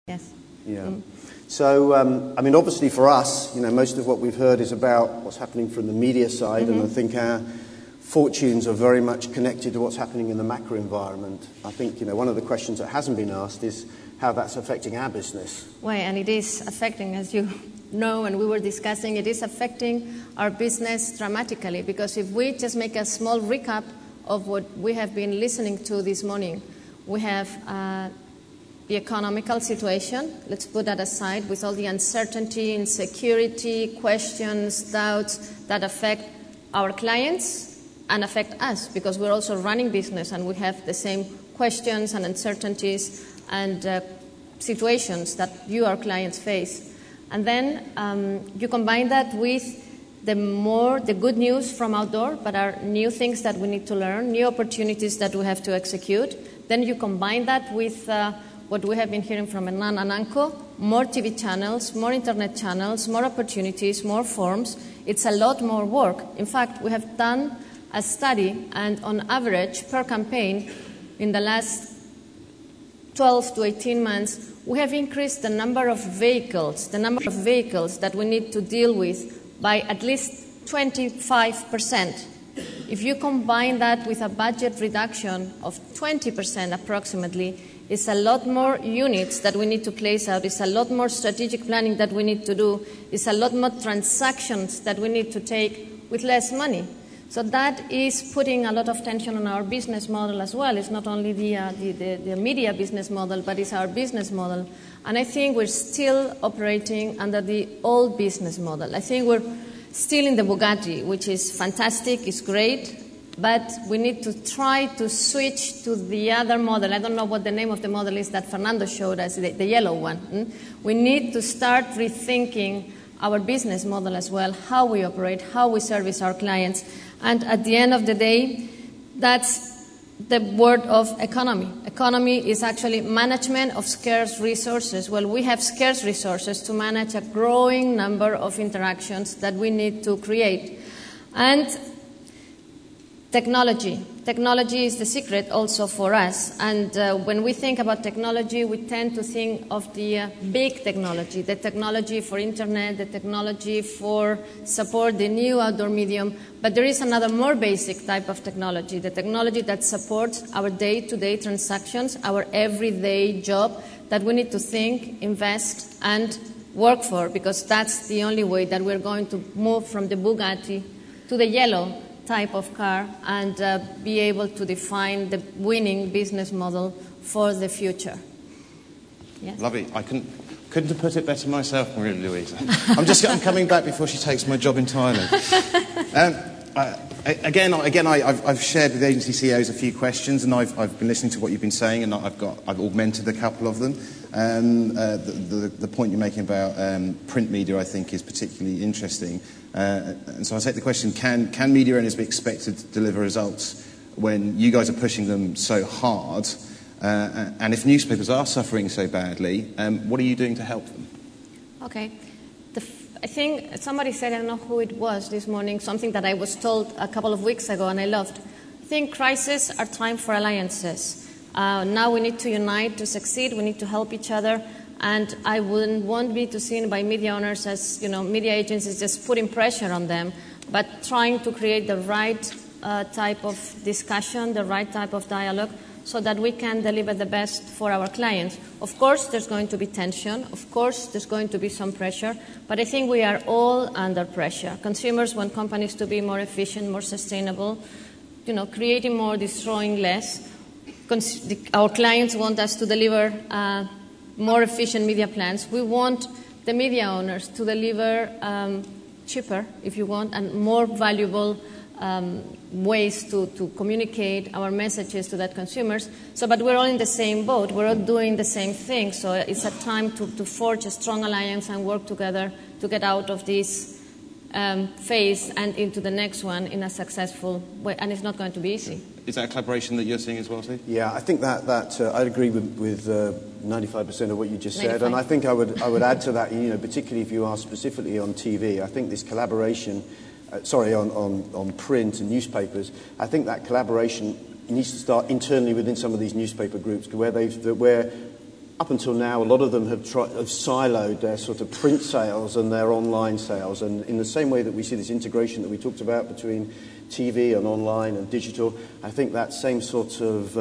Yes. Yeah. So, I mean, obviously for us, most of what we've heard is about what's happening from the media side, and I think our fortunes are very much connected to what's happening in the macro environment. I think, one of the questions that hasn't been asked is how that's affecting our business. Well, and it is affecting, as you know, and we were discussing, it is affecting our business dramatically, because if we just make a small recap of what we have been listening to this morning, we have the economical situation, let's put that aside, with all the uncertainty, insecurity, questions, doubts that affect our clients and affect us, because we're also running business and we have the same questions and uncertainties and situations that you, our clients, face. And then you combine that with the good news from outdoor, but are new things that we need to learn, new opportunities that we have to execute. Then you combine that with what we have been hearing from Hernan and Anko, more TV channels, more internet channels, more opportunities, more forms. It's a lot more work. In fact, we have done a study, and on average, per campaign, in the last 12 to 18 months, we have increased the number of vehicles that we need to deal with by at least 25%. If you combine that with a budget reduction of 20% approximately, it's a lot more units that we need to place out, it's a lot more strategic planning that we need to do, it's a lot more transactions that we need to take with less money. So that is putting a lot of tension on our business model as well. It's not only the media business model, but it's our business model. And I think we're still operating under the old business model. I think we're still in the Bugatti, which is fantastic, it's great, but we need to try to switch to the other model. I don't know what the name of the model is that Fernando showed us, the yellow one. We need to start rethinking our business model as well, how we operate, how we service our clients. And at the end of the day, that's the word of economy. Economy is actually management of scarce resources. Well, we have scarce resources to manage a growing number of interactions that we need to create. And technology. Technology is the secret also for us. And when we think about technology, we tend to think of the big technology, the technology for internet, the technology for support, the new outdoor medium. But there is another more basic type of technology, the technology that supports our day-to-day transactions, our everyday job that we need to think, invest, and work for, because that's the only way that we're going to move from the Bugatti to the yellow type of car and be able to define the winning business model for the future. Yes? Lovely. I couldn't have put it better myself, Maria Luisa. I'm coming back before she takes my job entirely. I've shared with agency CEOs a few questions, and I've been listening to what you've been saying, and I've augmented a couple of them. The point you're making about print media, I think, is particularly interesting. And so I take the question, can media owners be expected to deliver results when you guys are pushing them so hard? And if newspapers are suffering so badly, what are you doing to help them? Okay. I think somebody said, I don't know who it was this morning, something that I was told a couple of weeks ago and I loved. I think crises are time for alliances. Now we need to unite to succeed. We need to help each other. And I wouldn't want me to seen by media owners as, media agencies just putting pressure on them, but trying to create the right type of discussion, the right type of dialogue, so that we can deliver the best for our clients. Of course, there's going to be tension. Of course, there's going to be some pressure. But I think we are all under pressure. Consumers want companies to be more efficient, more sustainable, creating more, destroying less. Our clients want us to deliver more efficient media plans. We want the media owners to deliver cheaper, if you want, and more valuable ways to communicate our messages to that consumers. But we're all in the same boat. We're all doing the same thing. So it's a time to forge a strong alliance and work together to get out of this phase and into the next one in a successful way. And it's not going to be easy. Is that a collaboration that you're seeing as well, Steve? Yeah, I think that I'd agree with 95% of what you just said. And I think I would add to that, particularly if you are specifically on TV, I think this collaboration, on print and newspapers, I think that collaboration needs to start internally within some of these newspaper groups where up until now, a lot of them have siloed their sort of print sales and their online sales. And in the same way that we see this integration that we talked about between TV and online and digital, I think that same sort of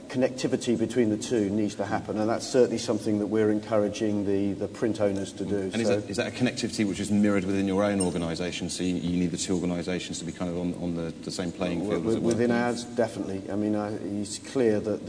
connectivity between the two needs to happen, and that's certainly something that we're encouraging the print owners to do. And is that a connectivity which is mirrored within your own organisation, so you need the two organisations to be kind of on the same playing field, as it were? Within ours, definitely. I mean, it's clear that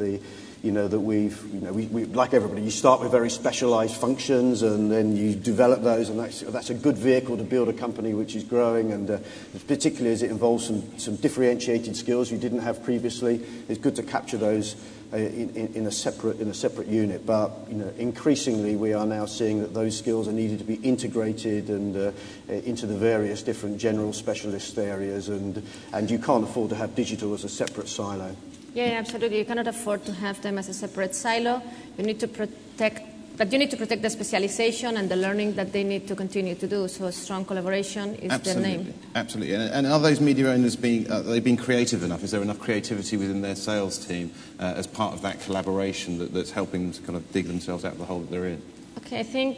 we like everybody, you start with very specialised functions and then you develop those, and that's a good vehicle to build a company which is growing, and particularly as it involves some differentiated skills you didn't have previously. It's good to capture those in a separate unit. But increasingly we are now seeing that those skills are needed to be integrated and into the various different general specialist areas, and you can't afford to have digital as a separate silo. Yeah, absolutely. You cannot afford to have them as a separate silo. You need to protect the specialization and the learning that they need to continue to do. So a strong collaboration is the name. Absolutely. And are those media owners being creative enough? Is there enough creativity within their sales team as part of that collaboration that's helping them to kind of dig themselves out of the hole that they're in? Okay, I think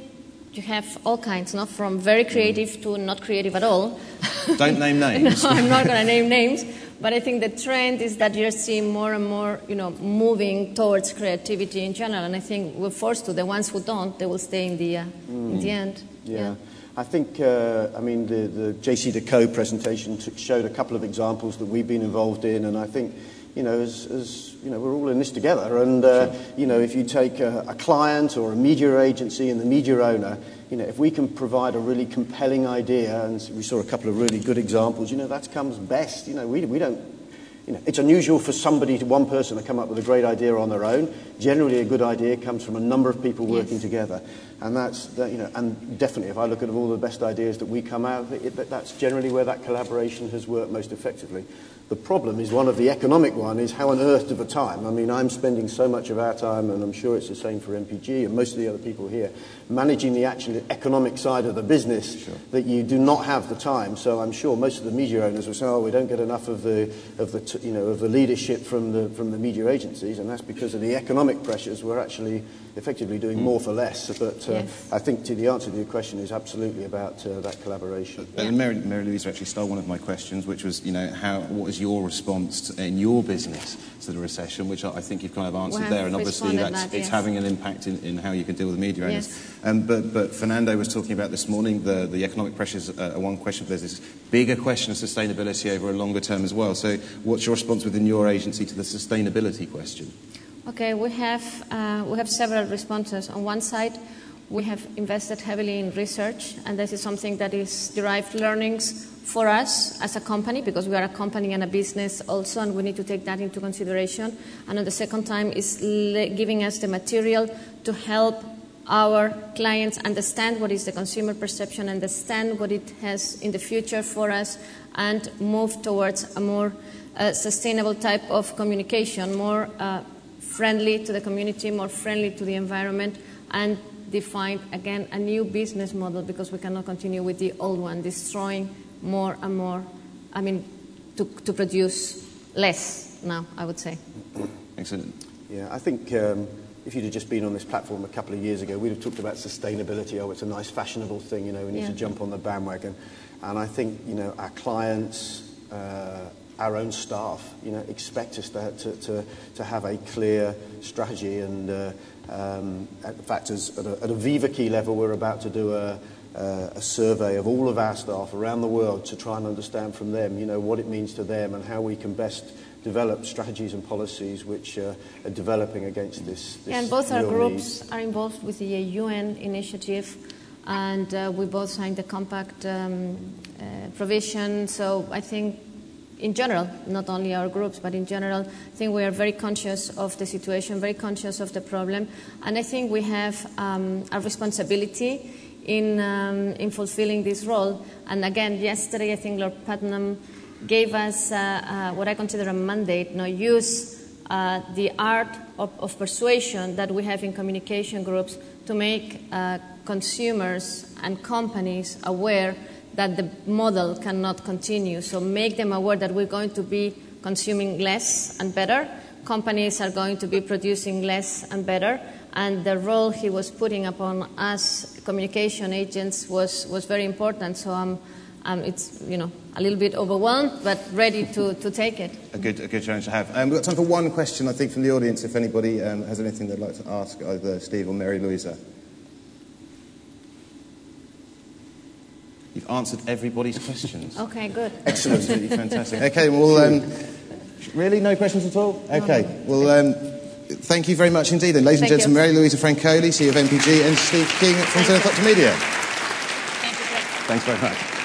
you have all kinds, from very creative to not creative at all. Don't name names. No, I'm not going to name names. But I think the trend is that you're seeing more and more, moving towards creativity in general. And I think we're forced to. The ones who don't, they will stay in the end. Yeah. I think, the JC Decaux presentation showed a couple of examples that we've been involved in, and I think, we're all in this together. And, if you take a client or a media agency and the media owner, if we can provide a really compelling idea, and we saw a couple of really good examples, that comes best. We don't, it's unusual for one person to come up with a great idea on their own. Generally, a good idea comes from a number of people working together. And and definitely, if I look at all the best ideas that we come out, that's generally where that collaboration has worked most effectively. The problem is the economic one is how on earth of a time. I mean, I'm spending so much of our time, and I'm sure it's the same for MPG and most of the other people here, managing the actual economic side of the business that you do not have the time. So I'm sure most of the media owners will say, we don't get enough of the leadership from the media agencies, and that's because of the economic pressures. We're actually effectively doing more for less. But I think the answer to your question is absolutely about that collaboration. And Mary Louise actually stole one of my questions, which was, what is your response in your business to the recession, which I think you've kind of answered there, and obviously it's having an impact in how you can deal with the media owners. But Fernando was talking about this morning, the economic pressures are one question, but there's this bigger question of sustainability over a longer term as well. So what's your response within your agency to the sustainability question? Okay, we have several responses. On one side, we have invested heavily in research, and this is something that is derived learnings for us as a company, because we are a company and a business also, and we need to take that into consideration. And at the second time is giving us the material to help our clients understand what is the consumer perception, understand what it has in the future for us, and move towards a more sustainable type of communication, more friendly to the community, more friendly to the environment, and define, again, a new business model, because we cannot continue with the old one, destroying more and more, to produce less now, I would say. Excellent. Yeah, I think if you'd have just been on this platform a couple of years ago, we'd have talked about sustainability. It's a nice fashionable thing, we need to jump on the bandwagon. And I think, our clients, our own staff, expect us to have a clear strategy. And in fact, at a Viva Key level, we're about to do a survey of all of our staff around the world to try and understand from them, what it means to them and how we can best develop strategies and policies which are developing against this and both our groups are involved with the UN initiative, and we both signed the compact provision. So I think, in general, not only our groups, but in general, I think we are very conscious of the situation, very conscious of the problem, and I think we have a responsibility in fulfilling this role. And again, yesterday, I think Lord Putnam gave us what I consider a mandate, use the art of persuasion that we have in communication groups to make consumers and companies aware that the model cannot continue. So make them aware that we're going to be consuming less and better. Companies are going to be producing less and better. and the role he was putting upon us communication agents was very important. So it's a little bit overwhelmed, but ready to take it. A good challenge to have. We've got time for one question, I think, from the audience. If anybody has anything they'd like to ask either Steve or Mary Louisa. You've answered everybody's questions. Okay, good. Excellent. Absolutely fantastic. Okay, well, really, no questions at all? Okay, no. Well, thank you very much indeed. Then, ladies and gentlemen, Mary Louisa Francoli, CEO of MPG, and Steve King from Zenith Opta Media. Thank you. Thanks very much.